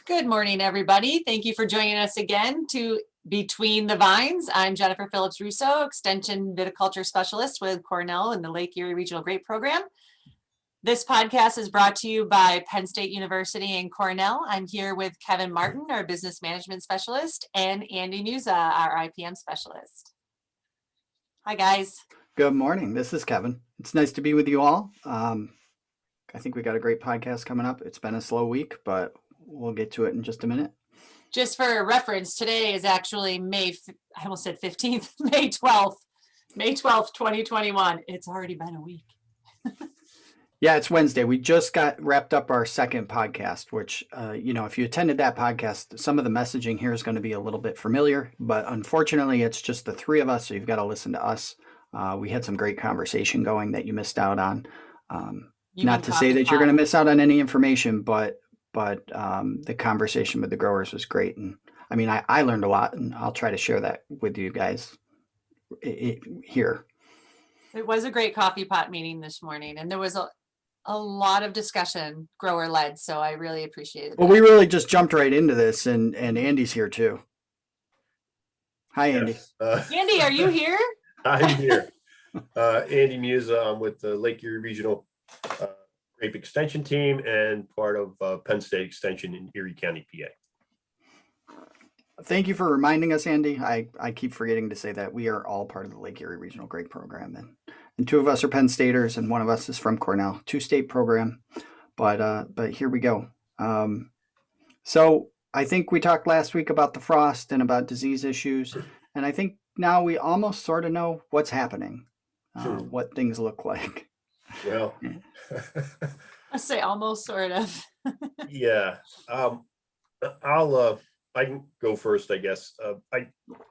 Good morning, everybody. Thank you for joining us again to Between the Vines. I'm Jennifer Phillips Russo, Extension Viticulture Specialist with Cornell in the Lake Erie Regional Grape Program. This podcast is brought to you by Penn State University and Cornell. I'm here with Kevin Martin, our Business Management Specialist, and Andy Musa, our IPM Specialist. Hi, guys. Good morning. This is Kevin. It's nice to be with you all. I think we got a great podcast coming up. It's been a slow week, but we'll get to it in just a minute. Just for reference, today is actually I almost said 15th, May 12th, 2021. It's already been a week. Yeah, it's Wednesday. We just got wrapped up our second podcast, which, if you attended that podcast, some of the messaging here is going to be a little bit familiar, but unfortunately, it's just the three of us, so you've got to listen to us. We had some great conversation going that you missed out on. Not to say that you're going to miss out on any information, but the conversation with the growers was great. And I mean, I learned a lot, and I'll try to share that with you guys here. It was a great coffee pot meeting this morning, and there was a lot of discussion, grower led. So I really appreciated it. Well, we really just jumped right into this, and Andy's here too. Hi, Andy. Yes. Andy, are you here? I'm here. Andy Musa. I'm with the Lake Erie Regional Grape Extension Team and part of Penn State Extension in Erie County, PA. Thank you for reminding us, Andy. I keep forgetting to say that we are all part of the Lake Erie Regional Grape Program, and two of us are Penn Staters, and one of us is from Cornell, two-state program. But here we go. So I think we talked last week about the frost and about disease issues, and I think now we almost sort of know what's happening, what things look like. Well, I say almost, sort of. yeah. I can go first, I guess.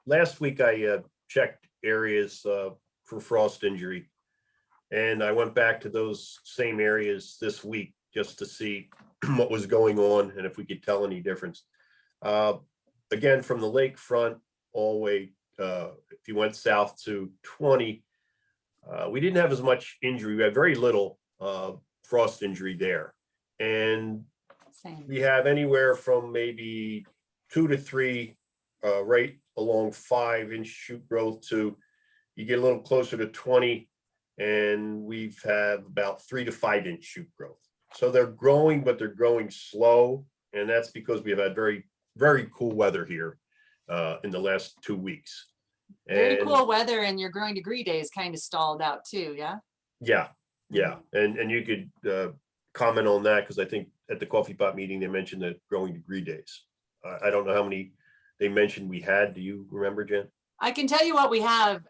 Last week I checked areas for frost injury, and I went back to those same areas this week just to see what was going on and if we could tell any difference. Again, from the lakefront all the way, if you went south to 20, we didn't have as much injury. We had very little frost injury there, and Same. we have anywhere from maybe 2 to 3 right along 5-inch shoot growth to you get a little closer to 20, and we've had about 3 to 5-inch shoot growth. So they're growing, but they're growing slow, and that's because we've had very, very cool weather here in the last 2 weeks. Very cool weather, and your growing degree days kind of stalled out too, yeah? Yeah. And you could comment on that, because I think at the coffee pot meeting, they mentioned the growing degree days. I don't know how many they mentioned we had. Do you remember, Jen? I can tell you what we have.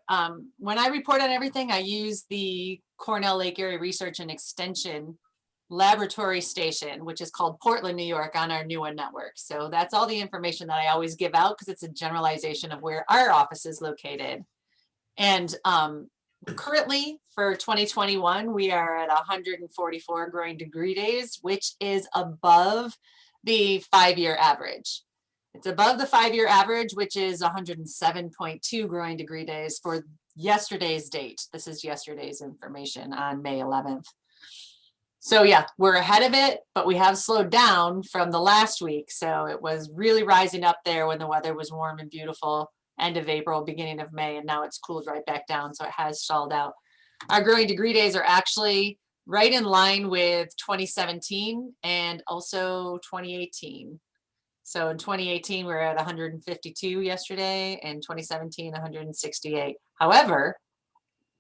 When I report on everything, I use the Cornell Lake Erie Research and Extension Laboratory Station, which is called Portland, New York, on our new one network. So that's all the information that I always give out, because it's a generalization of where our office is located. And currently for 2021, we are at 144 growing degree days, which is above the 5-year average. It's above the 5-year average, which is 107.2 growing degree days for yesterday's date. This is yesterday's information on May 11th. So yeah, we're ahead of it, but we have slowed down from the last week. So it was really rising up there when the weather was warm and beautiful, end of April, beginning of May, and now it's cooled right back down. So it has stalled out. Our growing degree days are actually right in line with 2017 and also 2018. So in 2018, we were at 152 yesterday, and 2017, 168. However,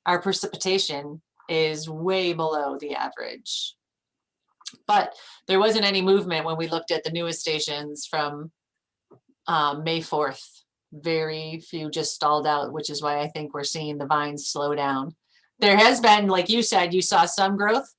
our precipitation is way below the average. But there wasn't any movement when we looked at the newest stations from May 4th. Very few just stalled out, which is why I think we're seeing the vines slow down. There has been, like you said, you saw some growth.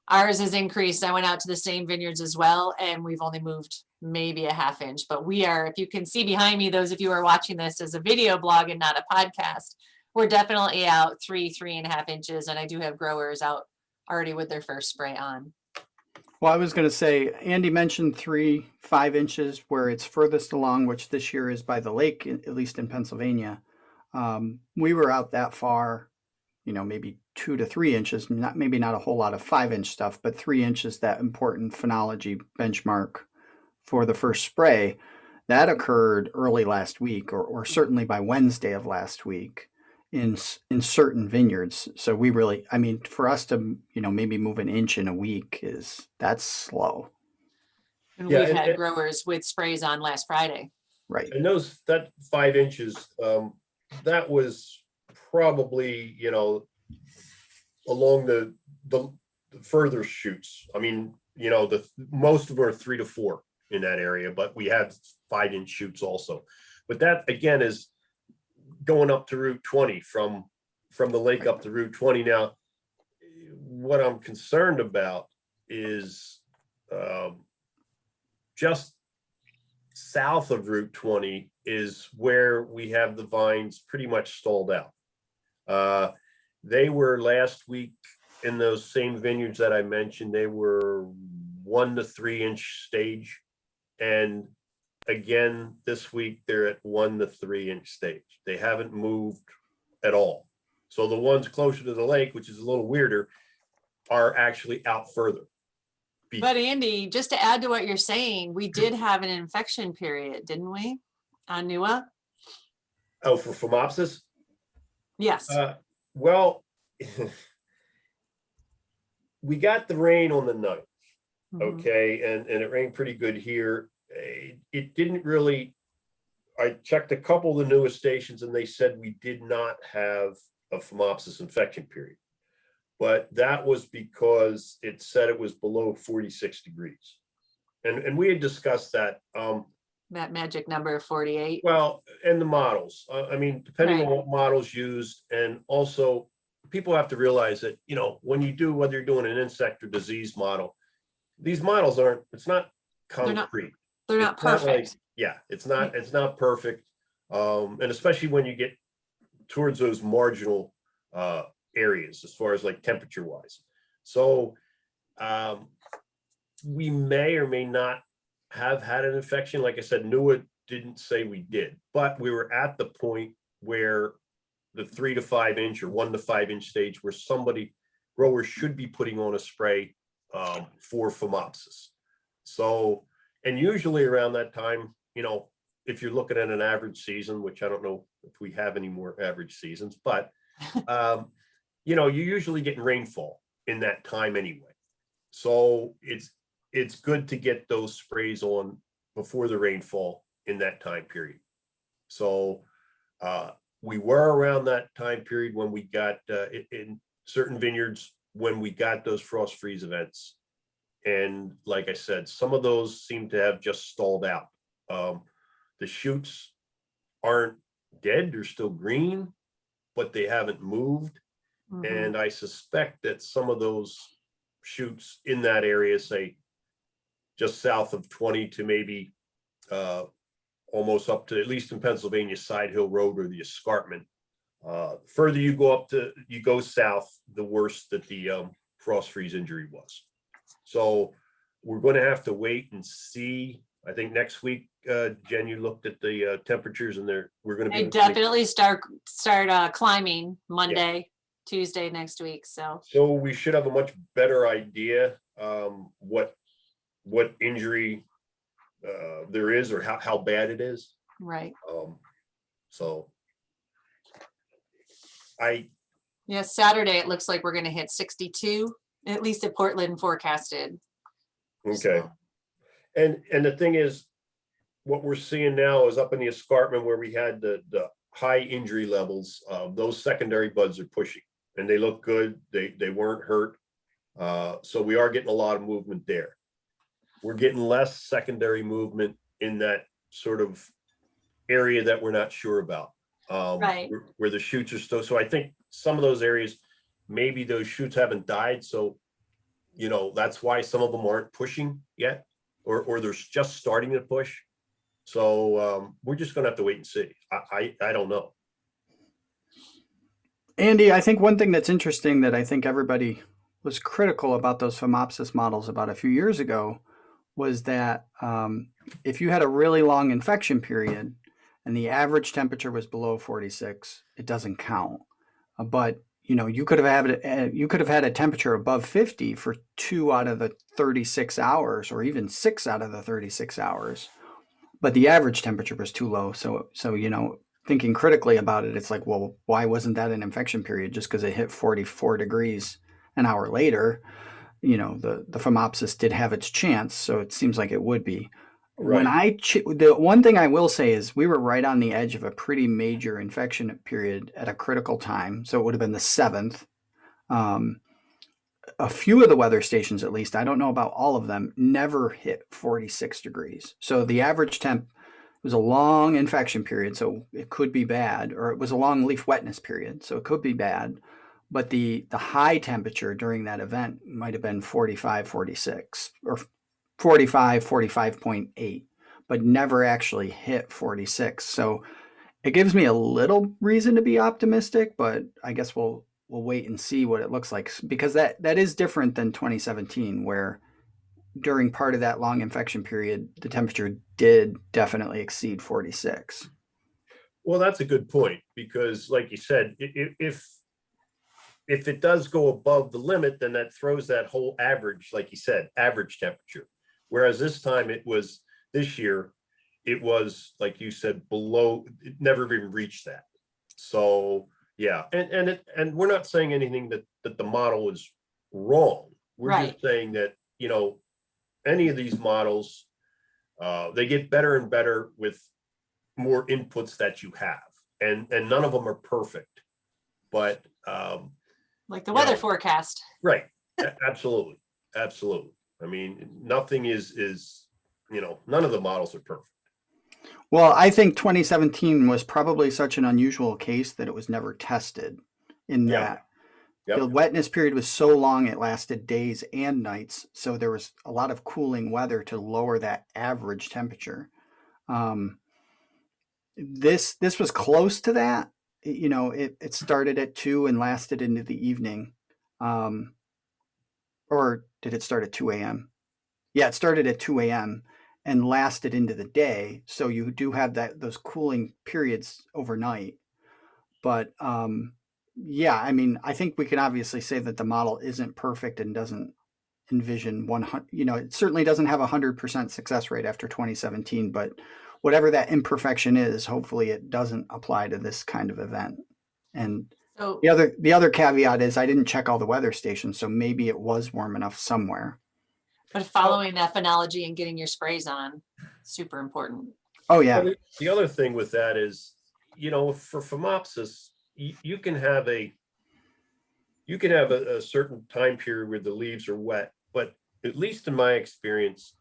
Ours has increased. I went out to the same vineyards as well, and we've only moved maybe a 1/2 inch. But we are, if you can see behind me, those of you who are watching this as a video blog and not a podcast, we're definitely out 3.5 inches. And I do have growers out already with their first spray on. Well, I was going to say, Andy mentioned 3-5 inches where it's furthest along, which this year is by the lake, at least in Pennsylvania. We were out that far, maybe 2 to 3 inches, maybe not a whole lot of 5-inch stuff, but 3 inches, that important phenology benchmark for the first spray, that occurred early last week, or certainly by Wednesday of last week in certain vineyards. So we really, I mean, for us to, maybe move an inch in a week that's slow. And Yeah, we've and- had and- growers with sprays on last Friday. Right. And that 5 inches, that was probably, along the further shoots. I mean, most of them are 3 to 4 in that area, but we had 5-inch shoots also. But that again is going up to Route 20 from the lake up to Route 20. Now, what I'm concerned about is just south of Route 20 is where we have the vines pretty much stalled out. They were last week in those same vineyards that I mentioned, they were 1 to 3 inch stage. And again, this week they're at 1 to 3 inch stage. They haven't moved at all. So the ones closer to the lake, which is a little weirder, are actually out further. But Andy, just to add to what you're saying, we did have an infection period, didn't we? On NUA? Oh, for Phomopsis? Yes. Well, we got the rain on the 9th. Mhm. Okay, and it rained pretty good here. It didn't really, I checked a couple of the newest stations and they said we did not have a Phomopsis infection period. But that was because it said it was below 46 degrees. And we had discussed that. That magic number of 48. Well, and the models, I mean, depending on Right. what models used, and also people have to realize that, when you do, whether you're doing an insect or disease model, these models it's not They're not- concrete. They're not It's not like- perfect. yeah, it's not perfect. And especially when you get towards those marginal areas as far as like temperature wise. So we may or may not have had an infection. Like I said, NUA didn't say we did, but we were at the point where the 3 to 5 inch or 1 to 5 inch stage where growers should be putting on a spray for Phomopsis. So, and usually around that time, if you're looking at an average season, which I don't know if we have any more average seasons, but you're usually getting rainfall in that time anyway. So it's good to get those sprays on before the rainfall in that time period. So we were around that time period when we got in certain vineyards when we got those frost freeze events. And like I said, some of those seem to have just stalled out. The shoots aren't dead, they're still green, but they haven't moved. Mhm. And I suspect that some of those shoots in that area, say just south of 20 to maybe almost up to, at least in Pennsylvania, Side Hill Road or the escarpment. Further you go south, the worse that the frost freeze injury was. So we're going to have to wait and see. I think next week, Jen, you looked at the temperatures, and we're going to They be definitely start climbing Monday, Tuesday next week. So we should have a much better idea what injury there is or how bad it is. right. So Yes, Saturday it looks like we're going to hit 62, at least at Portland forecasted. okay. So, And the thing is, what we're seeing now is up in the escarpment where we had the high injury levels, those secondary buds are pushing and they look good. They weren't hurt. So we are getting a lot of movement there. We're getting less secondary movement in that sort of area that we're not sure about. Right. Where the shoots are still. So I think some of those areas, maybe those shoots haven't died. So, that's why some of them aren't pushing yet, or they're just starting to push. So we're just going to have to wait and see. I don't know. Andy, I think one thing that's interesting that I think everybody was critical about those Phomopsis models about a few years ago was that if you had a really long infection period and the average temperature was below 46, it doesn't count. But you could have had a temperature above 50 for 2 out of the 36 hours, or even 6 out of the 36 hours. But the average temperature was too low. So thinking critically about it, it's like, well, why wasn't that an infection period? Just because it hit 44 degrees an hour later, the phomopsis did have its chance. So it seems like it would be. Right. The one thing I will say is we were right on the edge of a pretty major infection period at a critical time. So it would have been the 7th. Um, a few of the weather stations, at least, I don't know about all of them, never hit 46 degrees. So the average temp was a long infection period, so it could be bad, or it was a long leaf wetness period, so it could be bad. But the high temperature during that event might have been 45, 46, or 45, 45.8, but never actually hit 46. So it gives me a little reason to be optimistic, but I guess we'll wait and see what it looks like, because that is different than 2017, where during part of that long infection period, the temperature did definitely exceed 46. Well, that's a good point, because like you said, if it does go above the limit, then that throws that whole average, like you said, average temperature. Whereas this year, it was, like you said, below, it never even reached that. So yeah, and we're not saying anything that the model is wrong. We're Right. just saying that, any of these models, they get better and better with more inputs that you have, and none of them are perfect, but Like the weather forecast. right, absolutely. I mean, nothing is none of the models are perfect. Well, I think 2017 was probably such an unusual case that it was never tested, in Yeah. that Yep. the wetness period was so long it lasted days and nights. So there was a lot of cooling weather to lower that average temperature. Um, this was close to that. It started at 2 and lasted into the evening. Um, or did it start at 2 a.m.? Yeah, it started at 2 a.m. and lasted into the day. So you do have those cooling periods overnight. But yeah, I mean, I think we can obviously say that the model isn't perfect and doesn't envision 100. It certainly doesn't have 100% success rate after 2017. But whatever that imperfection is, hopefully it doesn't apply to this kind of event. And So, the other caveat is I didn't check all the weather stations, so maybe it was warm enough somewhere. but following that phenology and getting your sprays on, super important. Oh yeah. Well, the other thing with that is, for phomopsis, you can have a certain time period where the leaves are wet, but at least in my experience,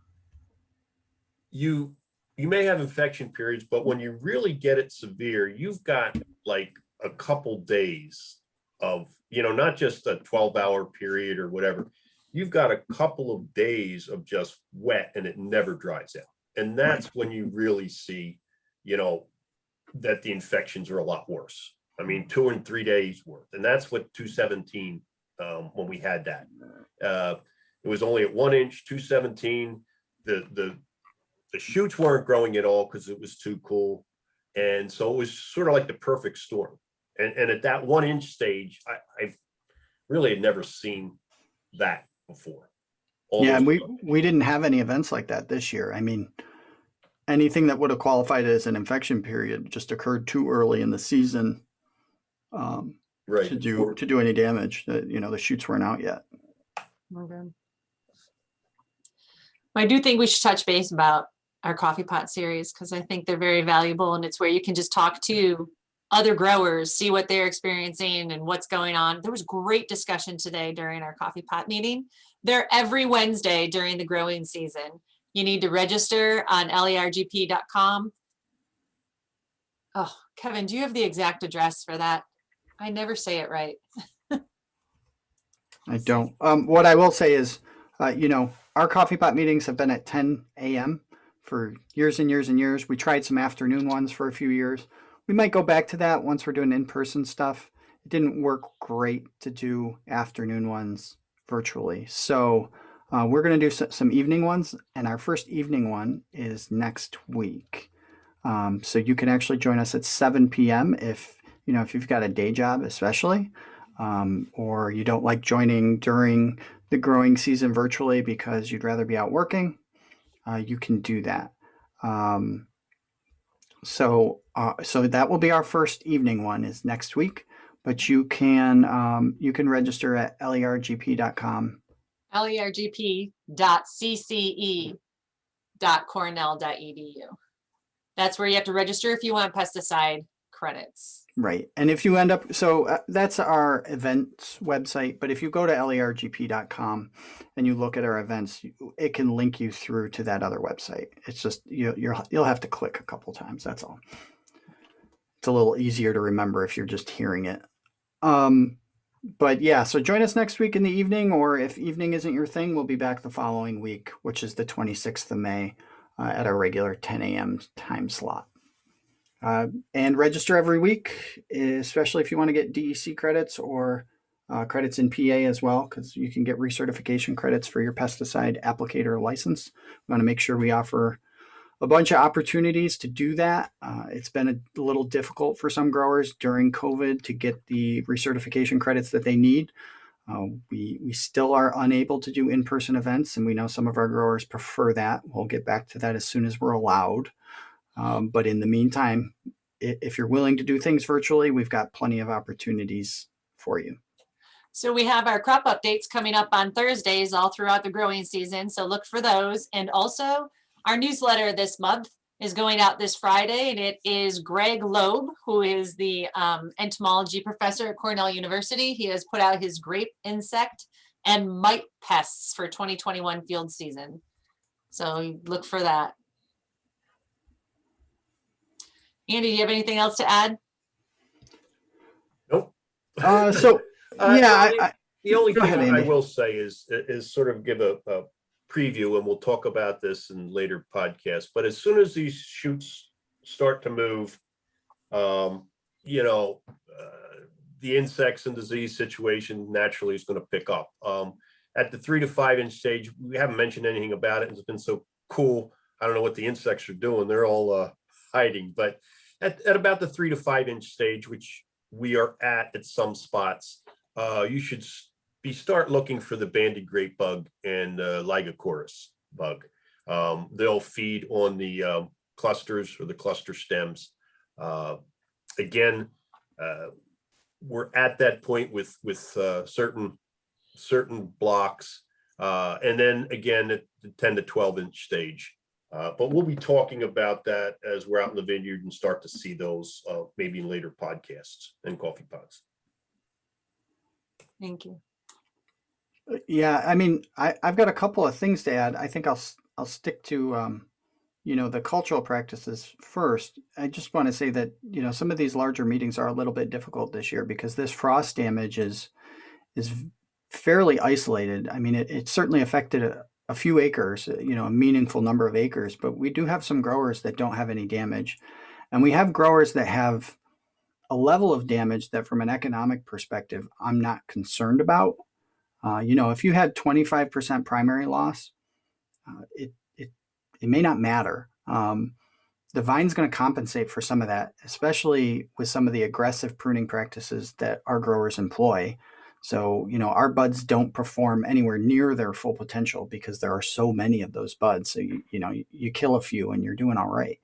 you may have infection periods, but when you really get it severe, you've got like a couple days of, not just a 12-hour period or whatever. You've got a couple of days of just wet and it never dries out. And that's when you really see, that the infections are a lot worse. I mean, 2 and 3 days worth. And that's what 217, when we had that. It was only at 1 inch, 217. The shoots weren't growing at all because it was too cool. And so it was sort of like the perfect storm. And at that 1 inch stage, I really had never seen that before. Yeah, and we didn't have any events like that this year. I mean, anything that would have qualified as an infection period just occurred too early in the season, right, to do any damage. The shoots weren't out yet. Okay. I do think we should touch base about our coffee pot series, because I think they're very valuable, and it's where you can just talk to other growers, see what they're experiencing and what's going on. There was great discussion today during our coffee pot meeting. They're every Wednesday during the growing season. You need to register on lergp.com. Oh, Kevin, do you have the exact address for that? I never say it right. I don't. What I will say is, our coffee pot meetings have been at 10 a.m. for years and years and years. We tried some afternoon ones for a few years. We might go back to that once we're doing in-person stuff. It didn't work great to do afternoon ones virtually. So we're going to do some evening ones. And our first evening one is next week. So you can actually join us at 7 p.m. if you've got a day job, especially. or you don't like joining during the growing season virtually because you'd rather be out working, you can do that. So that will be our first evening one is next week, but you can register at lergp.com. lergp.cce.cornell.edu. That's where you have to register if you want pesticide credits. Right. And if you end up, that's our events website, but if you go to lergp.com and you look at our events, it can link you through to that other website. It's just, you'll have to click a couple times. That's all. It's a little easier to remember if you're just hearing it. But yeah, so join us next week in the evening, or if evening isn't your thing, we'll be back the following week, which is the 26th of May at our regular 10 a.m. time slot. And register every week, especially if you want to get DEC credits or credits in PA as well, because you can get recertification credits for your pesticide applicator license. We want to make sure we offer a bunch of opportunities to do that. It's been a little difficult for some growers during COVID to get the recertification credits that they need. We still are unable to do in-person events, and we know some of our growers prefer that. We'll get back to that as soon as we're allowed. But in the meantime, if you're willing to do things virtually, we've got plenty of opportunities for you. So we have our crop updates coming up on Thursdays all throughout the growing season. So look for those. And also our newsletter this month is going out this Friday, and it is Greg Loeb, who is the entomology professor at Cornell University. He has put out his grape insect and mite pests for 2021 field season. So look for that. Andy, do you have anything else to add? Nope. The only go thing ahead, I Andy. will say is sort of give a preview, and we'll talk about this in later podcasts. But as soon as these shoots start to move, the insects and disease situation naturally is going to pick up. At the 3 to 5 inch stage, we haven't mentioned anything about it. It's been so cool. I don't know what the insects are doing. They're all hiding, but at about the 3 to 5 inch stage, which we are at some spots, you should start looking for the banded grape bug and Lygocorus bug. They'll feed on the clusters or the cluster stems. Again, we're at that point with certain blocks, and then again at the 10 to 12 inch stage. But we'll be talking about that as we're out in the vineyard and start to see those maybe in later podcasts and coffee pods. Thank you. Yeah, I mean, I've got a couple of things to add. I think I'll stick to the cultural practices first. I just want to say that some of these larger meetings are a little bit difficult this year because this frost damage is fairly isolated. I mean, it certainly affected a few acres, a meaningful number of acres, but we do have some growers that don't have any damage, and we have growers that have a level of damage that, from an economic perspective, I'm not concerned about. If you had 25% primary loss, it may not matter. The vine's going to compensate for some of that, especially with some of the aggressive pruning practices that our growers employ. So, our buds don't perform anywhere near their full potential because there are so many of those buds. So, you kill a few and you're doing all right.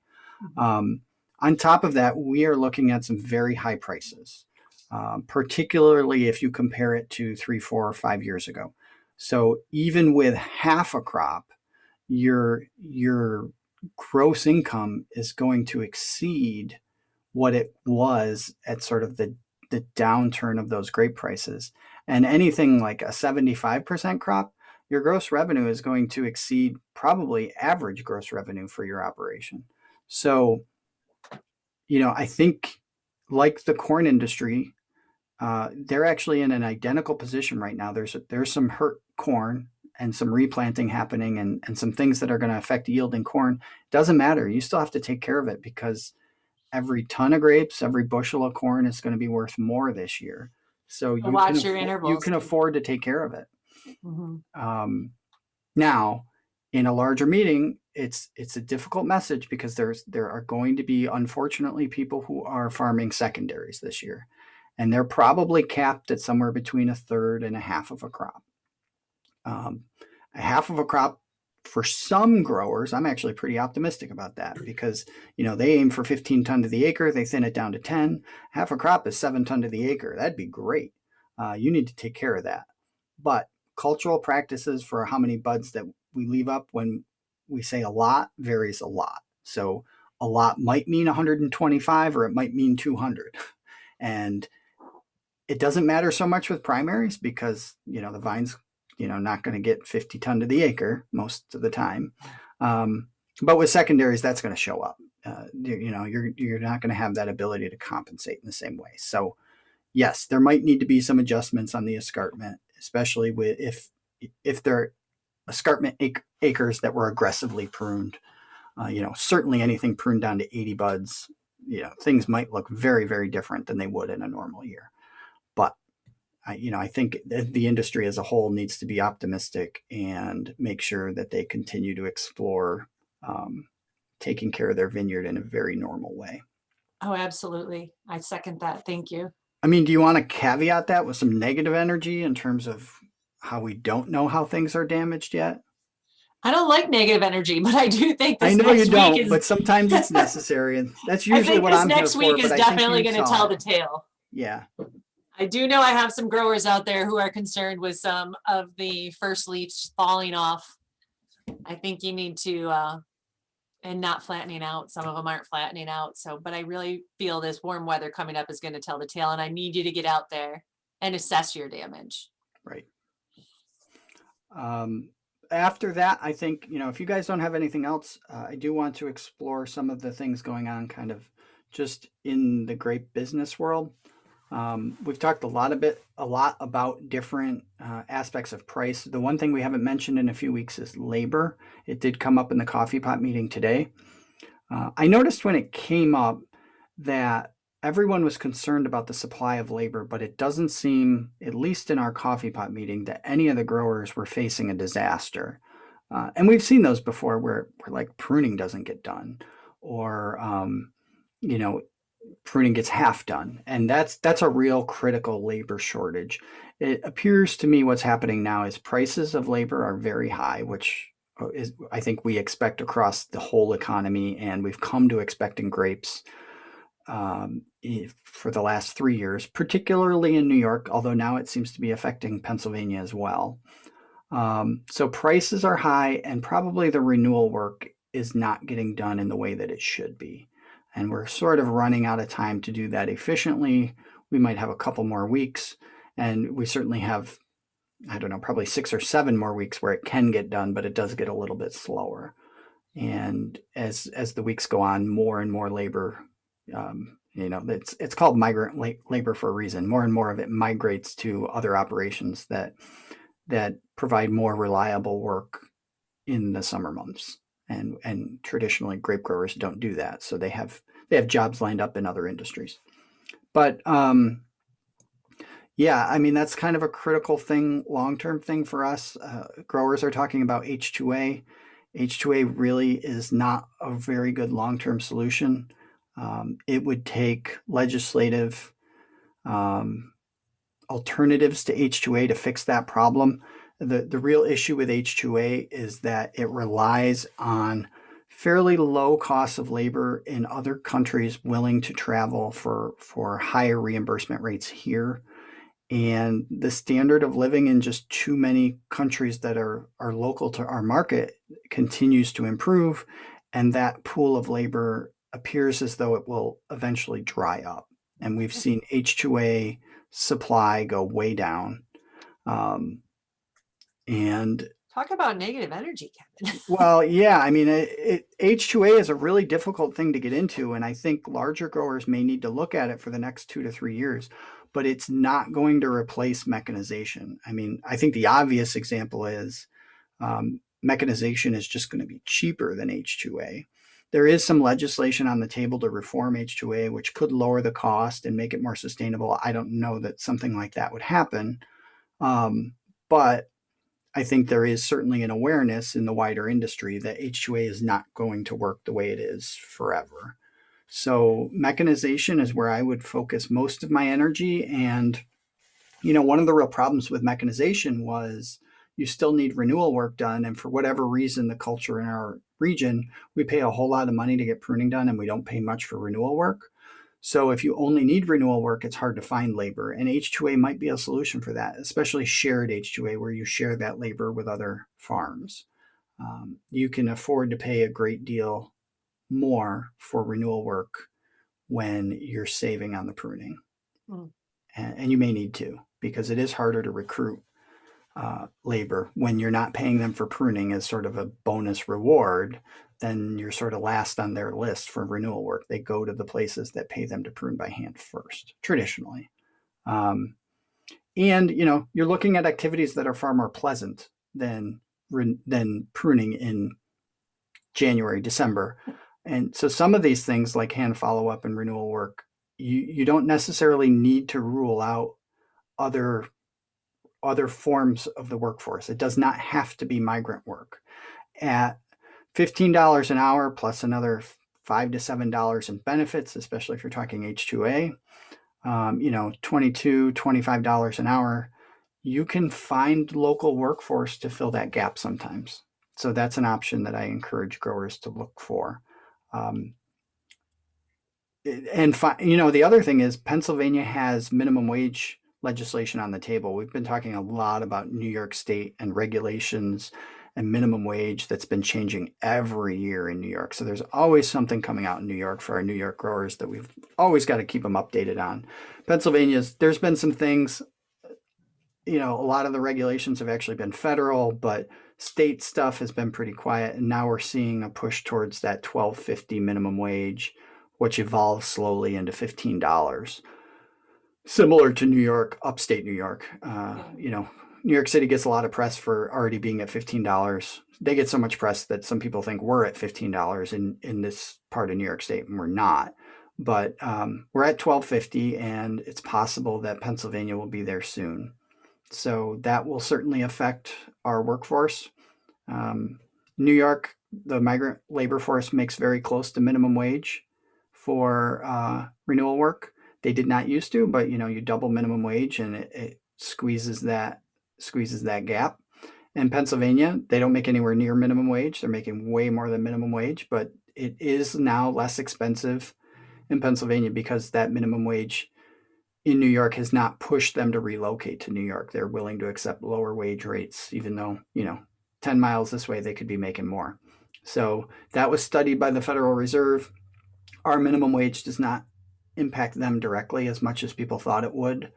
On top of that, we are looking at some very high prices. Particularly if you compare it to 3, 4, or 5 years ago. So even with half a crop, your gross income is going to exceed what it was at sort of the downturn of those grape prices. And anything like a 75% crop, your gross revenue is going to exceed probably average gross revenue for your operation. So, I think like the corn industry, they're actually in an identical position right now. There's some hurt corn and some replanting happening and some things that are going to affect yield in corn. Doesn't matter. You still have to take care of it because every ton of grapes, every bushel of corn is going to be worth more this year. So you can afford to take care of it. Mm-hmm. Now, in a larger meeting, it's a difficult message because there are going to be, unfortunately, people who are farming secondaries this year. and they're probably capped at somewhere between a third and a half of a crop. A half of a crop for some growers, I'm actually pretty optimistic about that because, they aim for 15 ton to the acre. They thin it down to 10. Half a crop is 7 ton to the acre. That'd be great. You need to take care of that. But cultural practices for how many buds that we leave up when we say a lot varies a lot. So a lot might mean 125 or it might mean 200. And it doesn't matter so much with primaries because, the vine's, not going to get 50 ton to the acre most of the time. But with secondaries, that's going to show up. You're not going to have that ability to compensate in the same way. So yes, there might need to be some adjustments on the escarpment, especially with if they're escarpment acres that were aggressively pruned. Certainly anything pruned down to 80 buds, things might look very, very different than they would in a normal year. But I think the industry as a whole needs to be optimistic and make sure that they continue to explore taking care of their vineyard in a very normal way. Oh, absolutely. I second that. Thank you. I mean, do you want to caveat that with some negative energy in terms of how we don't know how things are damaged yet? I don't like negative energy, but I do think I this know you next week don't, is. but sometimes it's necessary, and that's I usually think what this I'm here next for. week is But I think definitely you going to saw tell it. the tale. Yeah. I do know I have some growers out there who are concerned with some of the first leaves falling off. I think you need to, and not flattening out. Some of them aren't flattening out. So, but I really feel this warm weather coming up is going to tell the tale, and I need you to get out there and assess your damage. Right. After that, I think, if you guys don't have anything else, I do want to explore some of the things going on kind of just in the grape business world. We've talked a lot about different aspects of price. The one thing we haven't mentioned in a few weeks is labor. It did come up in the coffee pot meeting today. I noticed when it came up that everyone was concerned about the supply of labor, but it doesn't seem, at least in our coffee pot meeting, that any of the growers were facing a disaster. And we've seen those before where like pruning doesn't get done or, pruning gets half done. And that's a real critical labor shortage. It appears to me what's happening now is prices of labor are very high, which is, I think we expect across the whole economy, and we've come to expecting grapes for the last 3 years, particularly in New York, although now it seems to be affecting Pennsylvania as well. So prices are high, and probably the renewal work is not getting done in the way that it should be. And we're sort of running out of time to do that efficiently. We might have a couple more weeks, and we certainly have, I don't know, probably 6 or 7 more weeks where it can get done, but it does get a little bit slower. And as the weeks go on, more and more labor, it's called migrant labor for a reason. More and more of it migrates to other operations that provide more reliable work in the summer months. And traditionally grape growers don't do that. So they have jobs lined up in other industries. But yeah, I mean, that's kind of a critical thing, long-term thing for us. Growers are talking about H2A. H2A really is not a very good long-term solution. It would take legislative alternatives to H2A to fix that problem. The real issue with H2A is that it relies on fairly low costs of labor in other countries willing to travel for higher reimbursement rates here. And the standard of living in just too many countries that are local to our market continues to improve. And that pool of labor appears as though it will eventually dry up. And we've seen H2A supply go way down. And talk about negative energy, Kevin. Well, yeah, I mean, H2A is a really difficult thing to get into, and I think larger growers may need to look at it for the next 2 to 3 years, but it's not going to replace mechanization. I mean, I think the obvious example is mechanization is just going to be cheaper than H2A. There is some legislation on the table to reform H2A, which could lower the cost and make it more sustainable. I don't know that something like that would happen, but I think there is certainly an awareness in the wider industry that H2A is not going to work the way it is forever. So mechanization is where I would focus most of my energy. And, one of the real problems with mechanization was you still need renewal work done. And for whatever reason, the culture in our region, we pay a whole lot of money to get pruning done and we don't pay much for renewal work. So if you only need renewal work, it's hard to find labor. And H2A might be a solution for that, especially shared H2A where you share that labor with other farms. You can afford to pay a great deal more for renewal work when you're saving on the pruning. Mm. And you may need to, because it is harder to recruit labor when you're not paying them for pruning as sort of a bonus reward. Then you're sort of last on their list for renewal work. They go to the places that pay them to prune by hand first, traditionally. And you're looking at activities that are far more pleasant than pruning in January, December. And so some of these things like hand follow-up and renewal work, you don't necessarily need to rule out other forms of the workforce. It does not have to be migrant work. At $15 an hour plus another $5 to $7 in benefits, especially if you're talking H2A, $22, $25 an hour, you can find local workforce to fill that gap sometimes. So that's an option that I encourage growers to look for. The other thing is Pennsylvania has minimum wage legislation on the table. We've been talking a lot about New York State and regulations and minimum wage that's been changing every year in New York. So there's always something coming out in New York for our New York growers that we've always got to keep them updated on. There's been some things, a lot of the regulations have actually been federal, but state stuff has been pretty quiet. And now we're seeing a push towards that $12.50 minimum wage, which evolves slowly into $15. Similar to New York, upstate New York. New York City gets a lot of press for already being at $15. They get so much press that some people think we're at $15 in this part of New York State, and we're not. But we're at $12.50, and it's possible that Pennsylvania will be there soon. So that will certainly affect our workforce. New York, the migrant labor force makes very close to minimum wage for renewal work. They did not used to, but you double minimum wage and it squeezes that gap. In Pennsylvania, they don't make anywhere near minimum wage. They're making way more than minimum wage, but it is now less expensive in Pennsylvania because that minimum wage in New York has not pushed them to relocate to New York. They're willing to accept lower wage rates, even though, 10 miles this way, they could be making more. So that was studied by the Federal Reserve. Our minimum wage does not impact them directly as much as people thought it would.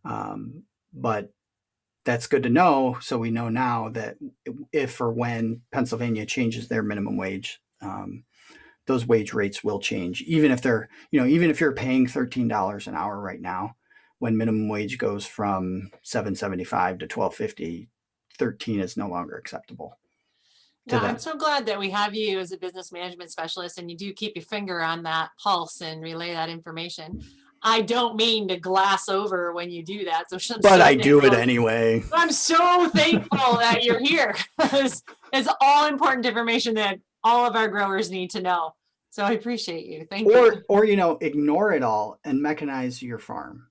But that's good to know. So we know now that if or when Pennsylvania changes their minimum wage, those wage rates will change. Even if you're paying $13 an hour right now, when minimum wage goes from $7.75 to $12.50, 13 is no longer acceptable. Yeah, I'm so glad that we have you as a business management specialist and you do keep your finger on that pulse and relay that information. I don't mean to glass over when you do that. But I do it anyway. I'm so thankful that you're here. It's all important information that all of our growers need to know. So I appreciate you. Thank you. Or ignore it all and mechanize your farm.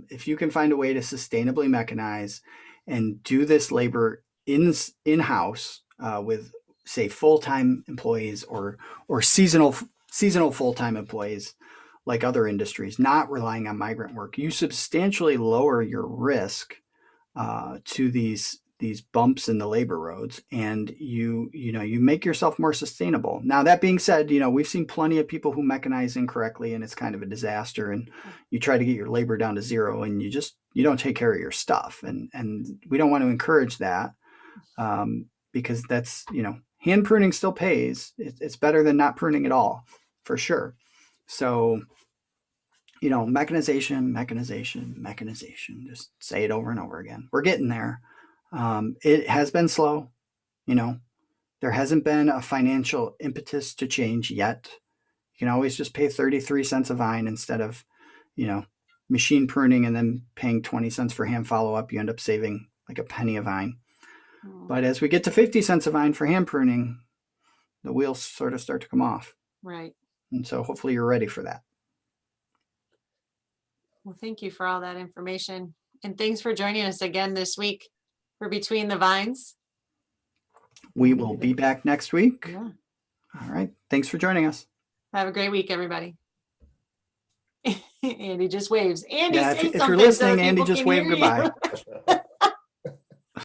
If you can find a way to sustainably mechanize and do this labor in-house with, say, full-time employees or seasonal full-time employees, like other industries, not relying on migrant work, you substantially lower your risk to these bumps in the labor roads, and you make yourself more sustainable. Now, that being said, we've seen plenty of people who mechanize incorrectly, and it's kind of a disaster. And you try to get your labor down to zero, and you don't take care of your stuff, and we don't want to encourage that because that's hand pruning still pays. It's better than not pruning at all, for sure. So. Mechanization, just say it over and over again. We're getting there. It has been slow. There hasn't been a financial impetus to change yet. You can always just pay 33 cents a vine instead of, machine pruning and then paying 20 cents for hand follow-up. You end up saving like a penny a vine. But as we get to 50 cents a vine for hand pruning, the wheels sort of start to come off. Right. And so hopefully you're ready for that. Well, thank you for all that information. And thanks for joining us again this week for Between the Vines. We will be back next week. Yeah. All right. Thanks for joining us. Have a great week, everybody. Andy just waves. Andy, Yeah, say if you're something so listening, Andy people just can waved hear you. goodbye.